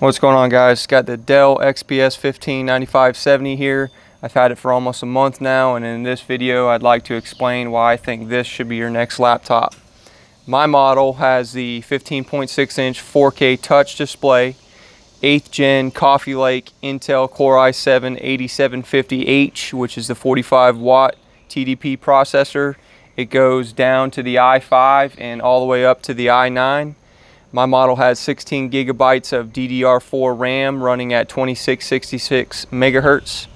What's going on, guys? Got the Dell XPS 159570 here. I've had it for almost a month now, and in this video I'd like to explain why I think this should be your next laptop. My model has the 15.6-inch 4K touch display, 8th gen Coffee Lake Intel Core i7-8750H, which is the 45-watt TDP processor. It goes down to the i5 and all the way up to the i9. My model has 16 gigabytes of DDR4 RAM running at 2666 megahertz,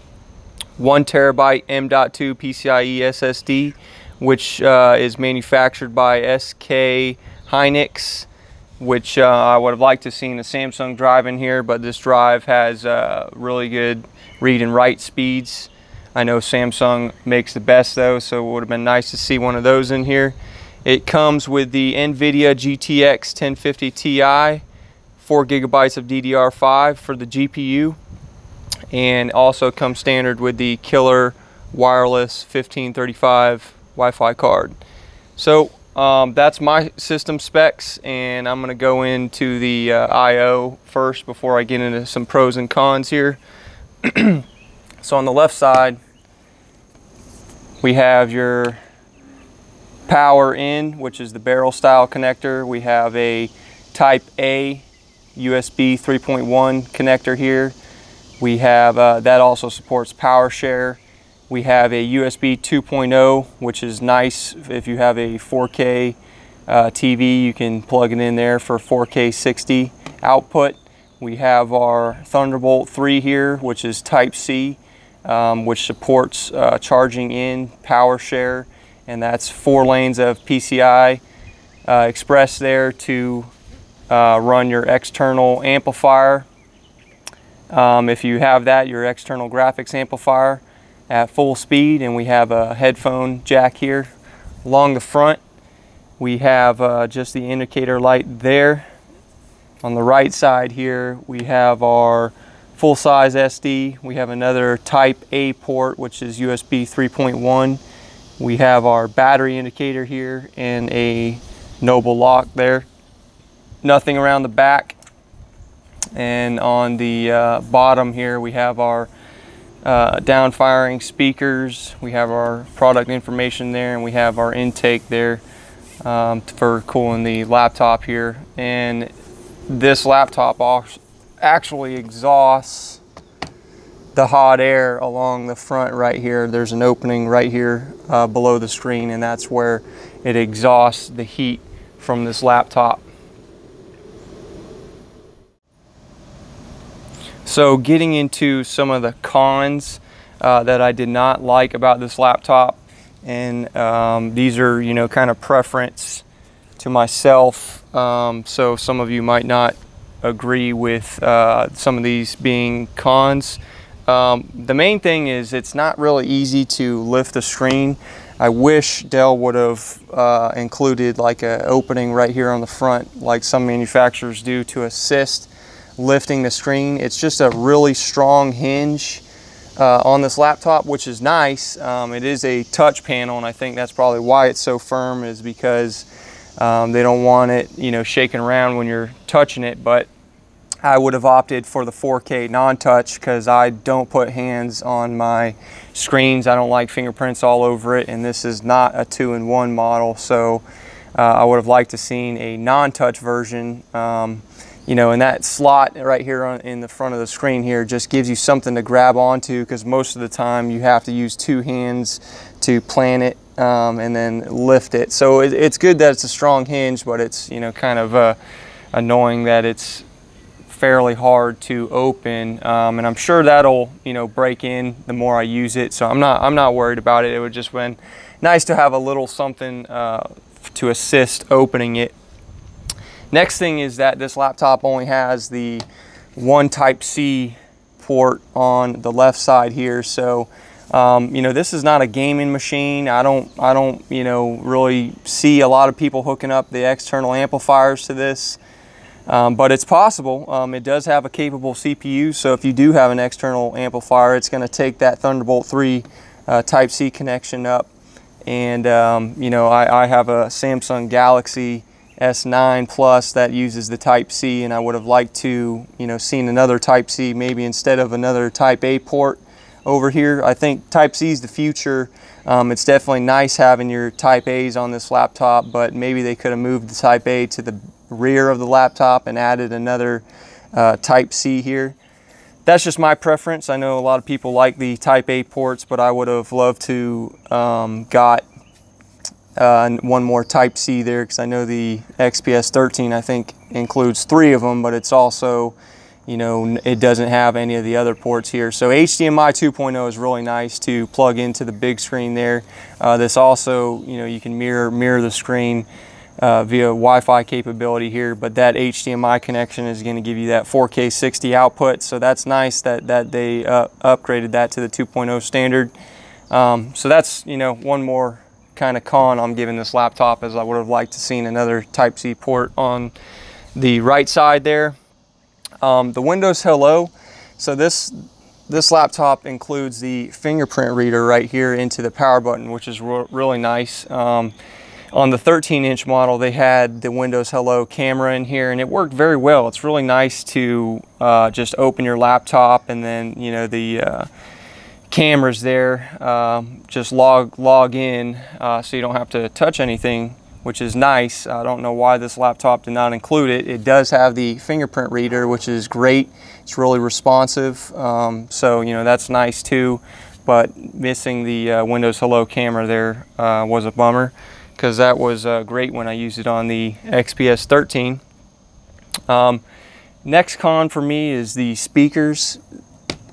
1 terabyte M.2 PCIe SSD, which is manufactured by SK Hynix, which I would have liked to have seen a Samsung drive in here, but this drive has really good read and write speeds. I know Samsung makes the best though, so it would have been nice to see one of those in here. It comes with the NVIDIA GTX 1050 Ti, 4 gigabytes of DDR5 for the GPU, and also comes standard with the killer wireless 1535 Wi-Fi card. So that's my system specs, and I'm going to go into the I/O first before I get into some pros and cons here. So on the left side, we have your power in, which is the barrel style connector. We have a type A USB 3.1 connector here. We have that also supports power share. We have a USB 2.0, which is nice if you have a 4K TV. You can plug it in there for 4K 60 output. We have our Thunderbolt 3 here, which is type C, which supports charging in, power share, and that's 4 lanes of PCI Express there to run your external amplifier. If you have that, your external graphics amplifier at full speed. And we have a headphone jack here. Along the front, we have just the indicator light there. On the right side here, we have our full-size SD. We have another type A port, which is USB 3.1. We have our battery indicator here and a Noble lock there. Nothing around the back. And on the bottom here, we have our down-firing speakers. We have our product information there, and we have our intake there for cooling the laptop here. And this laptop actually exhausts the hot air along the front right here. There's an opening right here below the screen, and that's where it exhausts the heat from this laptop. So getting into some of the cons that I did not like about this laptop, and these are, you know, kind of preference to myself, so some of you might not agree with some of these being cons. The main thing is it's not really easy to lift the screen. I wish Dell would have included like an opening right here on the front, like some manufacturers do, to assist lifting the screen. It's just a really strong hinge on this laptop, which is nice. It is a touch panel, and I think that's probably why it's so firm, is because they don't want it, you know, shaking around when you're touching it. But I would have opted for the 4K non-touch because I don't put hands on my screens. I don't like fingerprints all over it, and this is not a 2-in-1 model, so I would have liked to seen a non-touch version. You know, and that slot right here in the front of the screen here just gives you something to grab onto, because most of the time you have to use 2 hands to plant it and then lift it. So it's good that it's a strong hinge, but it's, you know, kind of annoying that it's fairly hard to open, and I'm sure that'll, you know, break in the more I use it. So I'm not worried about it. It would just been nice to have a little something to assist opening it. Next thing is that this laptop only has the 1 type C port on the left side here. So you know, this is not a gaming machine. I don't you know, really see a lot of people hooking up the external amplifiers to this. But it's possible. It does have a capable CPU, so if you do have an external amplifier, it's going to take that Thunderbolt 3 Type-C connection up. And you know, I have a Samsung Galaxy S9 Plus that uses the Type-C, and I would have liked to, you know, seen another Type-C maybe instead of another Type-A port over here. I think Type-C is the future. It's definitely nice having your Type-A's on this laptop, but maybe they could have moved the Type-A to the rear of the laptop and added another Type-C here. That's just my preference. I know a lot of people like the Type-A ports, but I would have loved to got one more Type-C there, because I know the XPS 13 I think includes 3 of them, but it's also, you know, it doesn't have any of the other ports here. So HDMI 2.0 is really nice to plug into the big screen there. This also, you know, you can mirror the screen via Wi-Fi capability here, but that HDMI connection is going to give you that 4K 60 output, so that's nice that they upgraded that to the 2.0 standard. So that's, you know, one more kind of con I'm giving this laptop, as I would have liked to seen another Type-C port on the right side there. The Windows Hello, so this laptop includes the fingerprint reader right here into the power button, which is really nice. On the 13-inch model, they had the Windows Hello camera in here, and it worked very well. It's really nice to just open your laptop, and then, you know, the cameras there, just log in, so you don't have to touch anything, which is nice. I don't know why this laptop did not include it. It does have the fingerprint reader, which is great. It's really responsive, so, you know, that's nice too. But missing the Windows Hello camera there was a bummer, because that was great when I used it on the XPS 13. Next con for me is the speakers.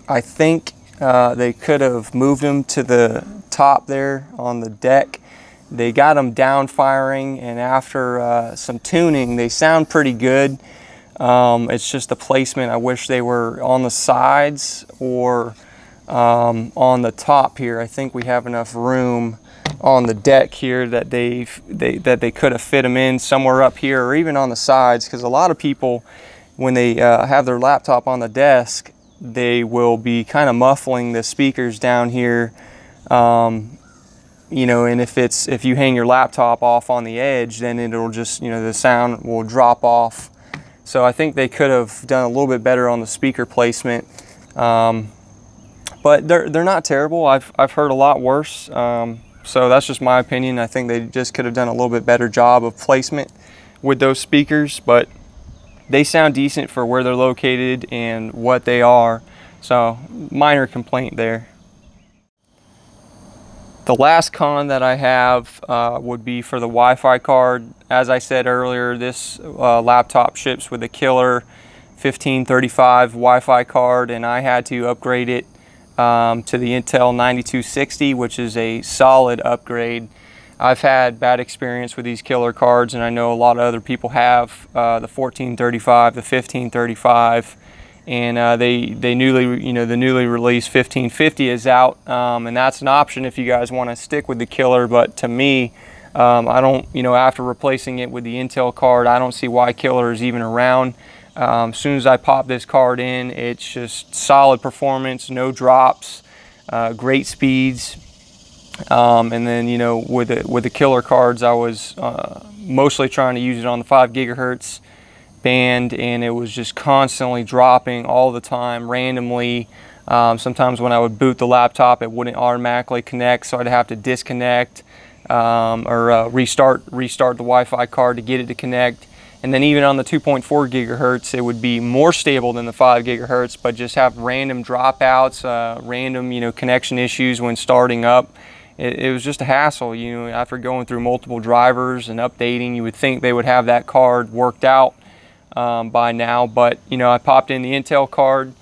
I think they could have moved them to the top there on the deck. They got them down firing, and after some tuning, they sound pretty good. It's just the placement. I wish they were on the sides or on the top here. I think we have enough room on the deck here that they could have fit them in somewhere up here, or even on the sides, because a lot of people, when they have their laptop on the desk, they will be kind of muffling the speakers down here, you know, and if you hang your laptop off on the edge, then it'll just, you know, the sound will drop off. So I think they could have done a little bit better on the speaker placement, but they're not terrible. I've heard a lot worse. So that's just my opinion. I think they just could have done a little bit better job of placement with those speakers, but they sound decent for where they're located and what they are. So minor complaint there. The last con that I have would be for the Wi-Fi card. As I said earlier, this laptop ships with a killer 1535 Wi-Fi card, and I had to upgrade it to the Intel 9260, which is a solid upgrade. I've had bad experience with these killer cards, and I know a lot of other people have the 1435, the 1535, and the newly released 1550 is out, and that's an option if you guys want to stick with the killer. But to me, I don't, you know, after replacing it with the Intel card, I don't see why killer is even around. As soon as I pop this card in, it's just solid performance, no drops, great speeds. And then, you know, with the killer cards, I was mostly trying to use it on the 5 gigahertz band, and it was just constantly dropping all the time, randomly. Sometimes when I would boot the laptop, it wouldn't automatically connect, so I'd have to disconnect or restart the Wi-Fi card to get it to connect. And then even on the 2.4 gigahertz, it would be more stable than the 5 gigahertz, but just have random dropouts, random, you know, connection issues when starting up. It was just a hassle. You know, after going through multiple drivers and updating, you would think they would have that card worked out by now. But, you know, I popped in the Intel card,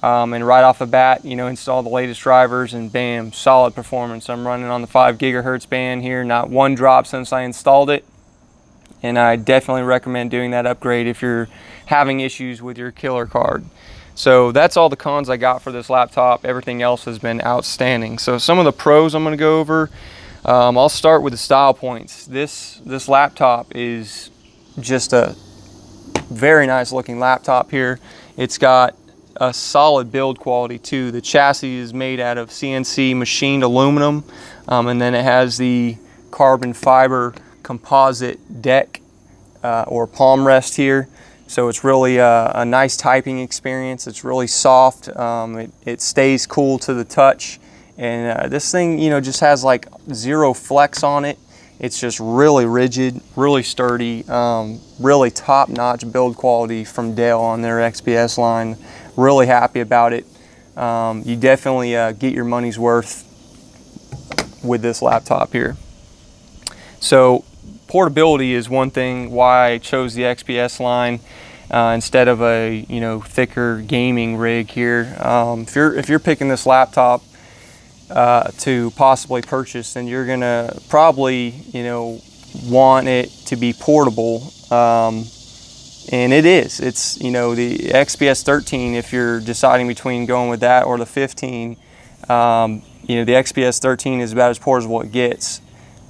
and right off the bat, you know, installed the latest drivers, and bam, solid performance. I'm running on the 5 gigahertz band here, not one drop since I installed it. And I definitely recommend doing that upgrade if you're having issues with your killer card. So that's all the cons I got for this laptop. Everything else has been outstanding. So some of the pros I'm going to go over. I'll start with the style points. This laptop is just a very nice looking laptop here. It's got a solid build quality too. The chassis is made out of CNC machined aluminum, and then it has the carbon fiber composite deck or palm rest here. So it's really a nice typing experience. It's really soft. It stays cool to the touch. And this thing, you know, just has like zero flex on it. It's just really rigid, really sturdy, really top-notch build quality from Dell on their XPS line. Really happy about it. You definitely get your money's worth with this laptop here. So portability is one thing why I chose the XPS line instead of a, you know, thicker gaming rig here. If you're picking this laptop to possibly purchase, then you're gonna probably, you know, want it to be portable, and it is. It's, you know, the XPS 13, if you're deciding between going with that or the 15, you know, the XPS 13 is about as portable as it gets,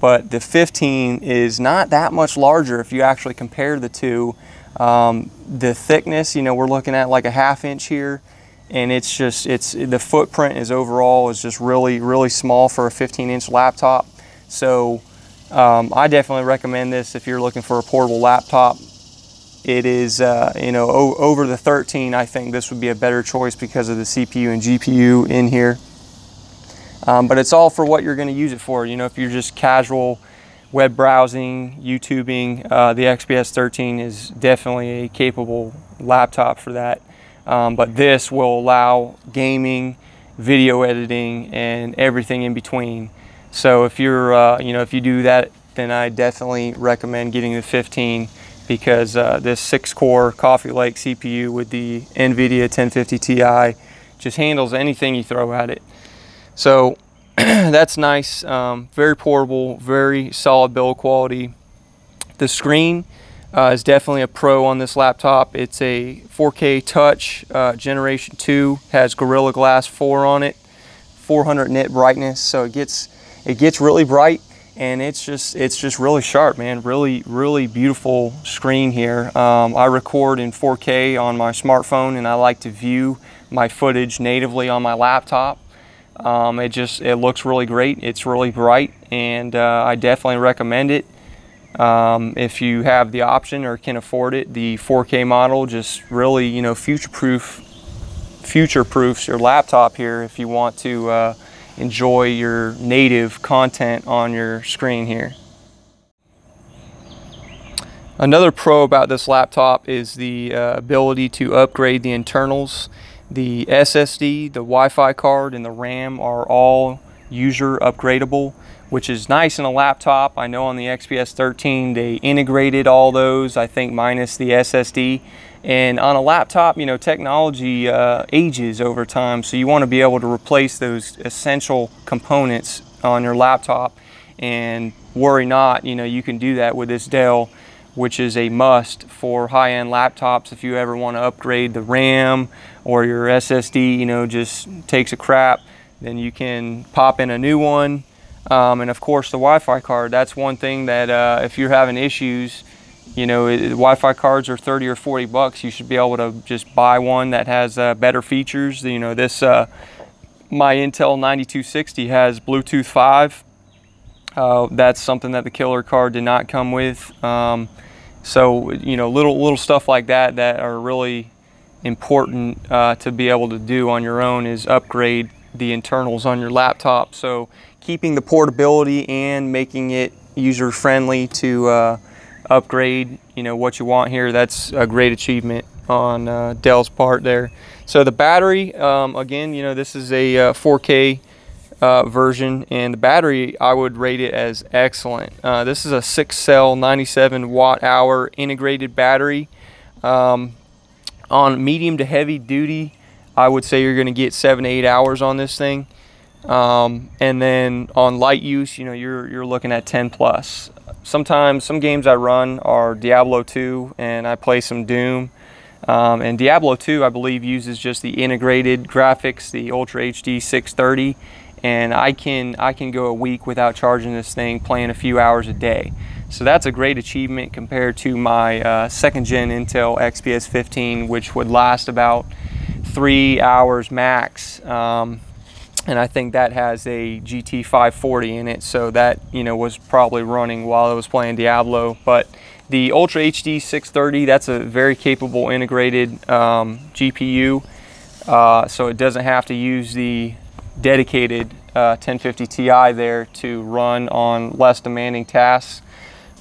but the 15 is not that much larger if you actually compare the two. The thickness, you know, we're looking at like a 1/2 inch here, and it's just, the footprint is overall is just really small for a 15-inch laptop. So I definitely recommend this if you're looking for a portable laptop. It is, you know, over the 13, I think this would be a better choice because of the CPU and GPU in here. But it's all for what you're going to use it for. You know, if you're just casual web browsing, YouTubing, the XPS 13 is definitely a capable laptop for that. But this will allow gaming, video editing, and everything in between. So if you're, you know, if you do that, then I definitely recommend getting the 15, because this 6-core Coffee Lake CPU with the NVIDIA 1050 Ti just handles anything you throw at it. So that's nice. Very portable, very solid build quality. The screen is definitely a pro on this laptop. It's a 4K touch, generation 2, has Gorilla Glass 4 on it, 400 nit brightness, so it gets really bright, and it's just really sharp, man. Really beautiful screen here. I record in 4K on my smartphone, and I like to view my footage natively on my laptop. It looks really great. It's really bright, and I definitely recommend it. If you have the option or can afford it, the 4K model just really, you know, future-proofs your laptop here if you want to enjoy your native content on your screen here. Another pro about this laptop is the ability to upgrade the internals. The SSD, the Wi-Fi card, and the RAM are all user upgradable, which is nice in a laptop. I know on the XPS 13 they integrated all those, I think minus the SSD. And on a laptop, you know, technology ages over time, so you want to be able to replace those essential components on your laptop, and worry not, you know, you can do that with this Dell, which is a must for high-end laptops. If you ever want to upgrade the RAM, or your SSD, you know, just takes a crap, then you can pop in a new one. And of course the Wi-Fi card, that's one thing that if you're having issues, you know, the Wi-Fi cards are 30 or 40 bucks. You should be able to just buy one that has better features. You know, this my Intel 9260 has Bluetooth 5. That's something that the killer card did not come with. So, you know, little stuff like that that are really important to be able to do on your own is upgrade the internals on your laptop. So keeping the portability and making it user friendly to upgrade, you know, what you want here, that's a great achievement on Dell's part there. So the battery, again, you know, this is a 4K version, and the battery, I would rate it as excellent. This is a 6-cell 97 watt-hour integrated battery. On medium to heavy duty, I would say you're going to get 7 to 8 hours on this thing. And then on light use, you know, you're looking at 10 plus. Sometimes some games I run are Diablo 2, and I play some Doom. And Diablo 2, I believe, uses just the integrated graphics, the Ultra HD 630, and I can go a week without charging this thing, playing a few hours a day. So that's a great achievement compared to my second gen Intel XPS 15, which would last about 3 hours max. And I think that has a GT 540 in it, so that, you know, was probably running while I was playing Diablo. But The Ultra HD 630, that's a very capable integrated GPU, so it doesn't have to use the dedicated 1050 Ti there to run on less demanding tasks.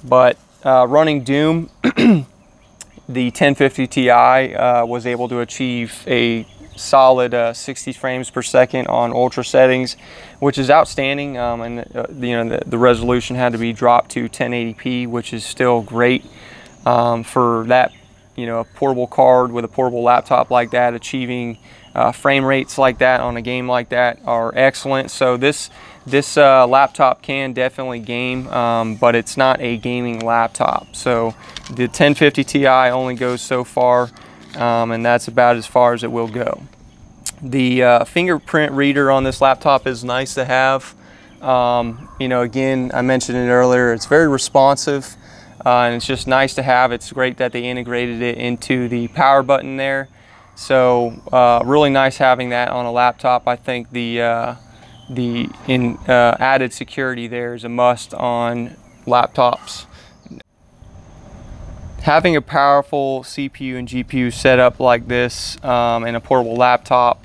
But running Doom, the 1050 Ti was able to achieve a solid 60 frames per second on ultra settings, which is outstanding. And the resolution had to be dropped to 1080p, which is still great for that. A portable card with a portable laptop like that, achieving frame rates like that on a game like that are excellent. So this laptop can definitely game, but it's not a gaming laptop. So the 1050 Ti only goes so far, and that's about as far as it will go. The fingerprint reader on this laptop is nice to have. Again, I mentioned it earlier, it's very responsive, and it's just nice to have. It's great that they integrated it into the power button there. So really nice having that on a laptop. I think the added security there is a must on laptops. Having a powerful CPU and GPU setup like this in a portable laptop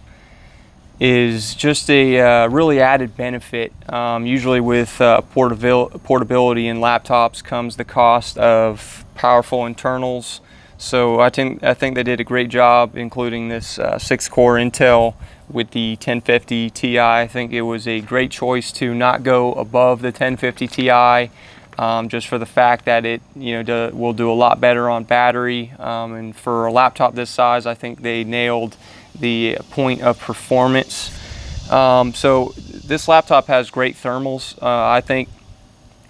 is just a really added benefit. Usually with portability in laptops comes the cost of powerful internals. So I think they did a great job including this 6-core Intel with the 1050 Ti. I think it was a great choice to not go above the 1050 Ti, just for the fact that it will do a lot better on battery. And for a laptop this size, I think they nailed the point of performance. So this laptop has great thermals. I think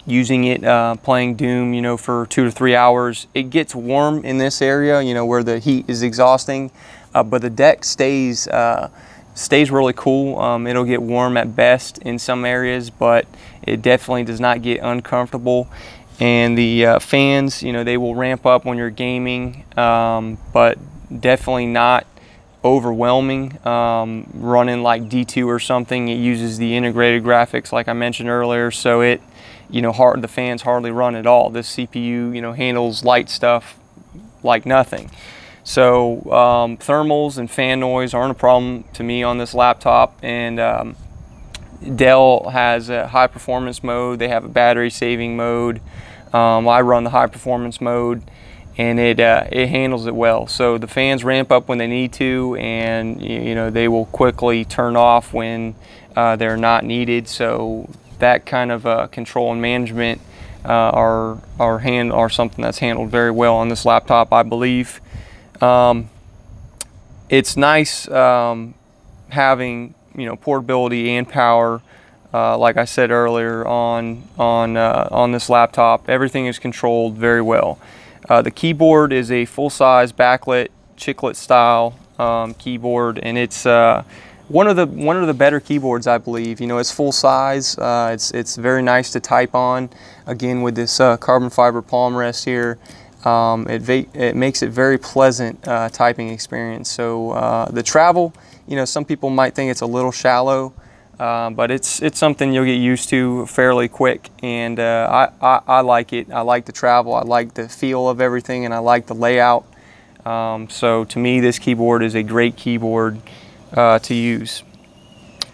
using it playing Doom for 2 to 3 hours, it gets warm in this area where the heat is exhausting, but the deck stays really cool. It'll get warm at best in some areas, but it definitely does not get uncomfortable. And the fans, they will ramp up when you're gaming, but definitely not overwhelming. Running like D2 or something, it uses the integrated graphics like I mentioned earlier, so it the fans hardly run at all. This CPU handles light stuff like nothing. So thermals and fan noise aren't a problem to me on this laptop. And Dell has a high performance mode. They have a battery saving mode. I run the high performance mode, and it handles it well. So the fans ramp up when they need to, and they will quickly turn off when they're not needed. So that kind of control and management are something that's handled very well on this laptop, I believe. It's nice having portability and power, like I said earlier, on this laptop. Everything is controlled very well. The keyboard is a full-size backlit chiclet style keyboard, and it's one of the better keyboards, I believe. It's full size. It's very nice to type on. Again, with this carbon fiber palm rest here, it makes it very pleasant typing experience. So the travel, some people might think it's a little shallow, but it's something you'll get used to fairly quick. And I like it. I like the travel. I like the feel of everything, and I like the layout. So to me, this keyboard is a great keyboard to use.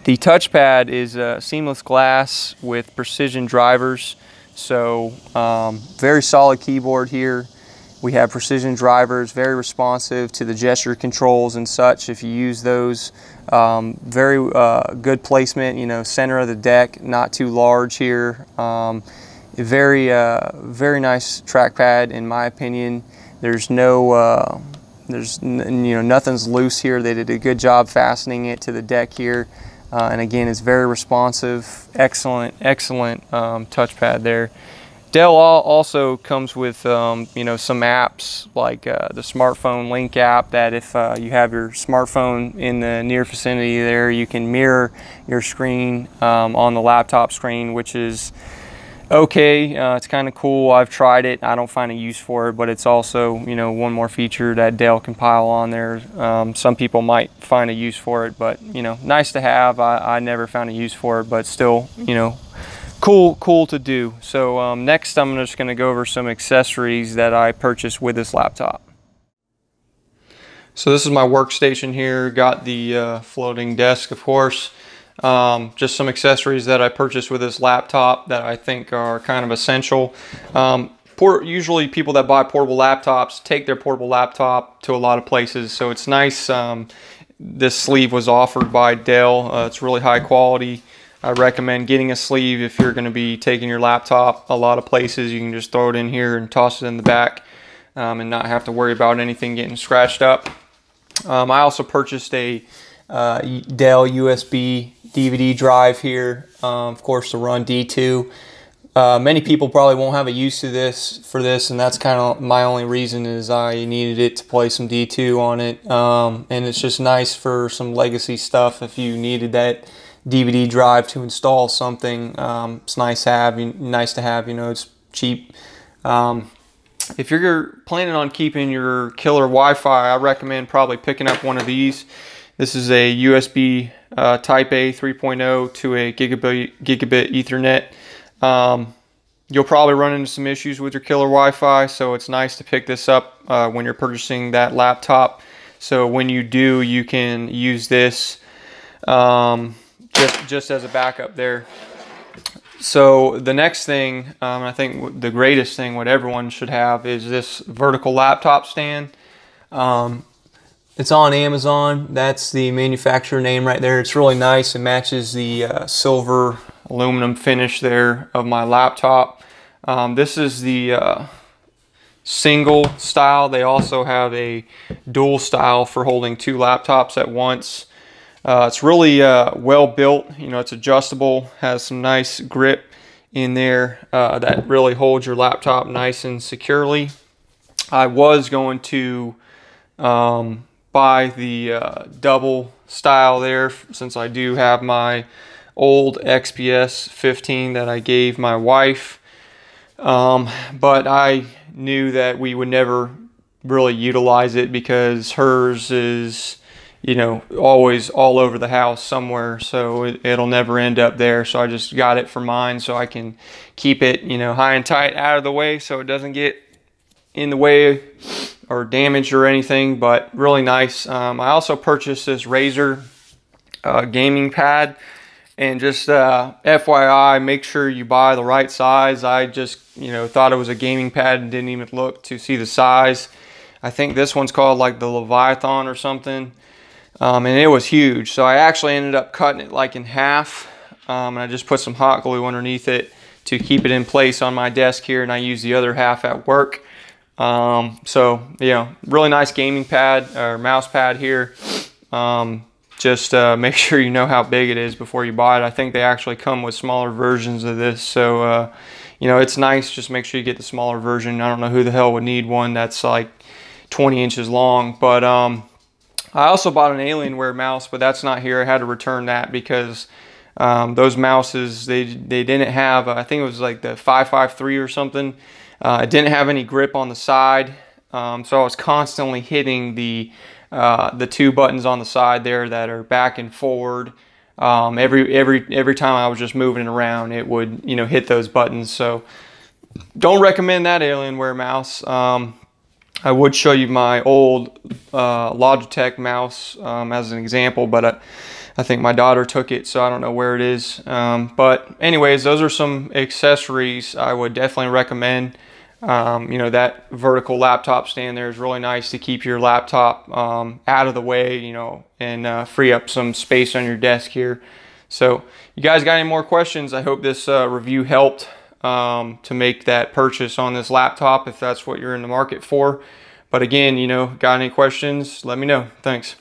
The touchpad is seamless glass with precision drivers, so very solid keyboard here. We have precision drivers, very responsive to the gesture controls and such. If you use those, very good placement. Center of the deck, not too large here. Very nice trackpad in my opinion. There's no nothing's loose here. They did a good job fastening it to the deck here, and again, it's very responsive. Excellent touchpad there. Dell also comes with some apps like the smartphone link app, that if you have your smartphone in the near vicinity there, you can mirror your screen on the laptop screen, which is okay. It's kind of cool. I've tried it. I don't find a use for it, but it's also one more feature that Dell can pile on there. Some people might find a use for it, but nice to have. I never found a use for it, but still cool to do. So next I'm just going to go over some accessories that I purchased with this laptop. So this is my workstation here. Got the floating desk, of course. Just some accessories that I purchased with this laptop that I think are kind of essential. Usually people that buy portable laptops take their portable laptop to a lot of places, so it's nice. This sleeve was offered by Dell. It's really high quality. I recommend getting a sleeve if you're going to be taking your laptop a lot of places. You can just throw it in here and toss it in the back and not have to worry about anything getting scratched up. I also purchased a Dell USB DVD drive here, of course, to run D2. Many people probably won't have a use to this and that's kind of my only reason, is I needed it to play some D2 on it. And it's just nice for some legacy stuff. If you needed that DVD drive to install something, it's nice to have. You know, it's cheap. If you're planning on keeping your killer Wi-Fi, I recommend probably picking up one of these. This is a USB Type A 3.0 to a gigabit Ethernet. You'll probably run into some issues with your killer Wi-Fi, so it's nice to pick this up when you're purchasing that laptop. So when you do, you can use this just as a backup there. So the next thing, I think the greatest thing what everyone should have, is this vertical laptop stand. It's on Amazon. That's the manufacturer name right there. It's really nice. It matches the silver aluminum finish there of my laptop. This is the single style. They also have a dual style for holding two laptops at once. It's really well built. You know, it's adjustable, has some nice grip in there that really holds your laptop nice and securely. I was going to buy the double style there, since I do have my old XPS 15 that I gave my wife, but I knew that we would never really utilize it because hers is, you know, always all over the house somewhere, so it'll never end up there. So I just got it for mine so I can keep it, you know, high and tight out of the way so it doesn't get in the way or damaged or anything. But really nice. I also purchased this Razer Gaming Pad, and just FYI, make sure you buy the right size. I just, you know, thought it was a gaming pad and didn't even look to see the size. I think this one's called like the Leviathan or something. And it was huge, so I actually ended up cutting it like in half, and I just put some hot glue underneath it to keep it in place on my desk here, and I use the other half at work. So yeah, really nice gaming pad or mouse pad here. Just make sure you know how big it is before you buy it. I think they actually come with smaller versions of this, so you know, it's nice. Just make sure you get the smaller version. I don't know who the hell would need one that's like 20 inches long, but I also bought an Alienware mouse, but that's not here. I had to return that because those mouses, they didn't have, I think it was like the 553 or something. It didn't have any grip on the side, so I was constantly hitting the two buttons on the side there that are back and forward. Every time I was just moving it around, it would, you know, hit those buttons. So don't recommend that Alienware mouse. I would show you my old Logitech mouse as an example, but I think my daughter took it, so I don't know where it is. But anyways, those are some accessories I would definitely recommend. You know, that vertical laptop stand there is really nice to keep your laptop out of the way, you know, and free up some space on your desk here. So you guys got any more questions? I hope this review helped to make that purchase on this laptop if that's what you're in the market for. But again, you know, got any questions, let me know. Thanks.